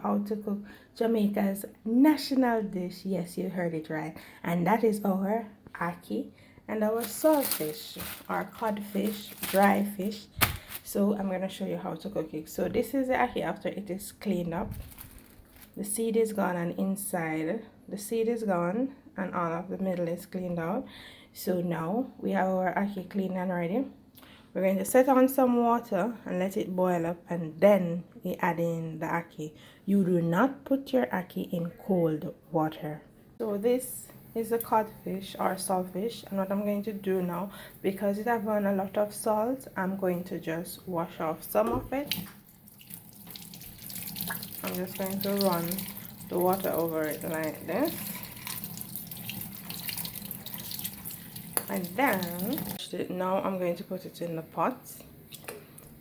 How to cook Jamaica's national dish. Yes, you heard it right. And that is our ackee and our saltfish, our codfish, dry fish. So I'm going to show you how to cook it. So this is the ackee after it is cleaned up. The seed is gone and inside the seed is gone and all of the middle is cleaned out. So now we have our ackee clean and ready. We're going to set on some water and let it boil up, and then we add in the ackee. You do not put your ackee in cold water. So this is the codfish or saltfish, and what I'm going to do now, because it has run a lot of salt, I'm going to just wash off some of it. I'm just going to run the water over it like this. And then now I'm going to put it in the pot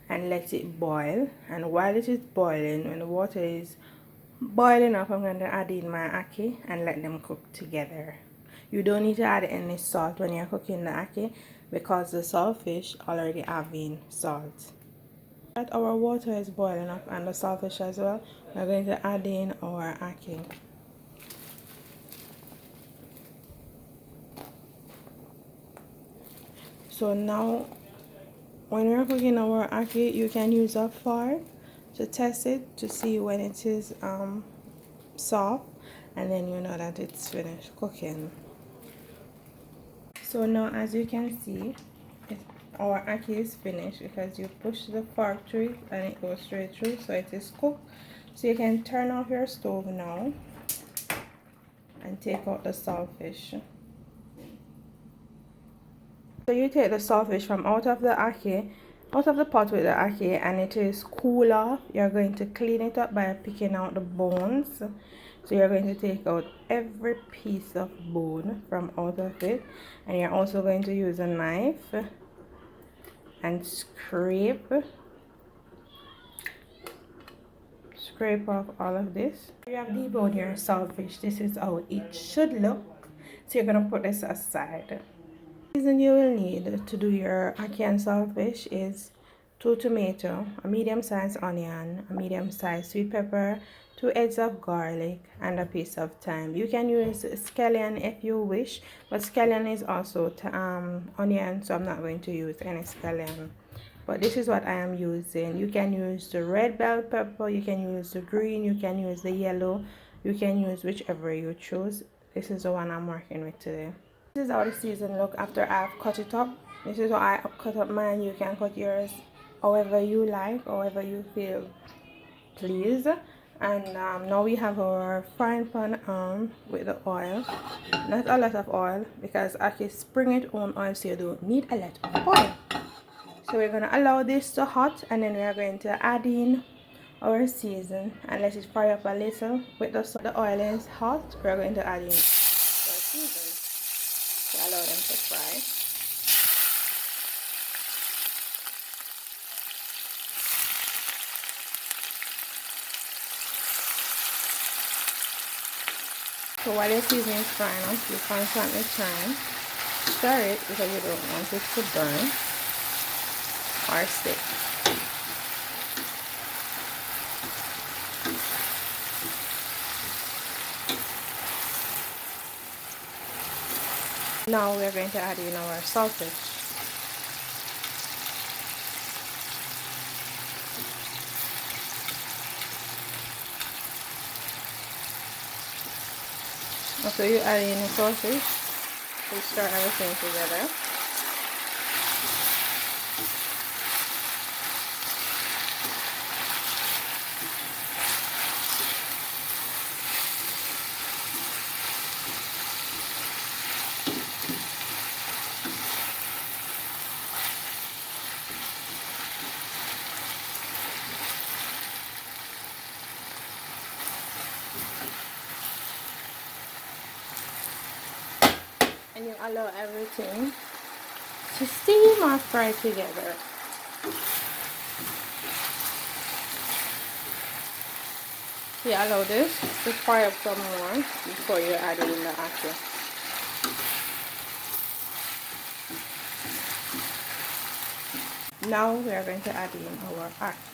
and let it boil. And while it is boiling, when the water is boiling up, I'm going to add in my ackee and let them cook together. You don't need to add any salt when you're cooking the ackee because the saltfish already having salt. That our water is boiling up and the saltfish as well, we're going to add in our ackee. So now when you're cooking our ackee, you can use a fork to test it to see when it is soft, and then you know that it's finished cooking. So now as you can see, our ackee is finished because you push the fork through it and it goes straight through, so it is cooked. So you can turn off your stove now and take out the saltfish. So you take the saltfish from out of the ackee, out of the pot with the ackee, and it is cool off. You're going to clean it up by picking out the bones. So you're going to take out every piece of bone from out of it, and you're also going to use a knife and scrape off all of this. You have deboned your saltfish. This is how it should look. So you're going to put this aside. The reason you will need to do your ackee and saltfish is 2 tomatoes, a medium-sized onion, a medium-sized sweet pepper, 2 heads of garlic, and a piece of thyme. You can use scallion if you wish, but scallion is also onion, so I'm not going to use any scallion. But this is what I am using. You can use the red bell pepper, you can use the green, you can use the yellow, you can use whichever you choose. This is the one I'm working with today. This is how the season look after I've cut it up. This is how I cut up mine. You can cut yours however you like, however you feel pleased. And now we have our frying pan with the oil. Not a lot of oil because I can spring it on oil, so you don't need a lot of oil. So we're going to allow this to hot, and then we are going to add in our season and let it fry up a little. With the oil is hot, we're going to add in our season to allow them to fry. So while your seasoning is frying up, you constantly stir it because you don't want it to burn or stick. Now we are going to add in our saltfish. After you add in the saltfish, you stir everything together. And you allow everything to steam or fry together. You allow this to fry up some more before you add in the ackee. Now we are going to add in our ackee.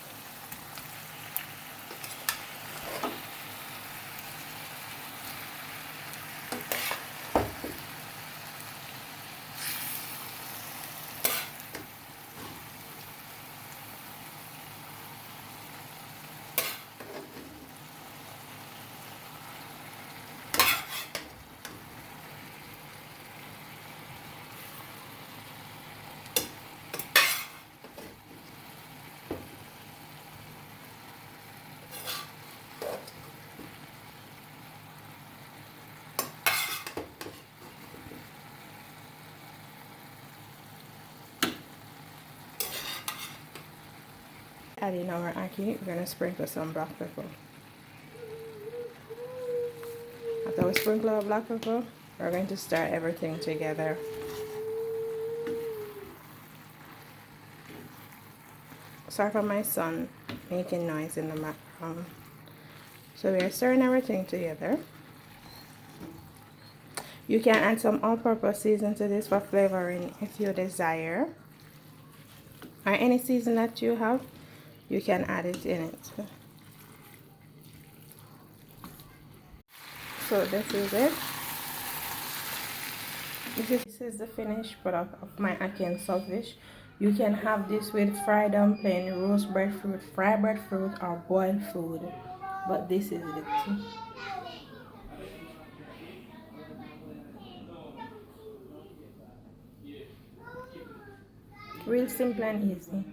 add in our ackee, we're gonna sprinkle some black pepper. After we sprinkle our black pepper, we're going to stir everything together. Sorry for my son making noise in the background. So we are stirring everything together. You can add some all-purpose season to this for flavoring if you desire. Or any season that you have, you can add it in it. So this is it. This is the finished product of my ackee and saltfish. You can have this with fried dumpling, roast breadfruit, fried breadfruit, or boiled food. But this is it. Real simple and easy.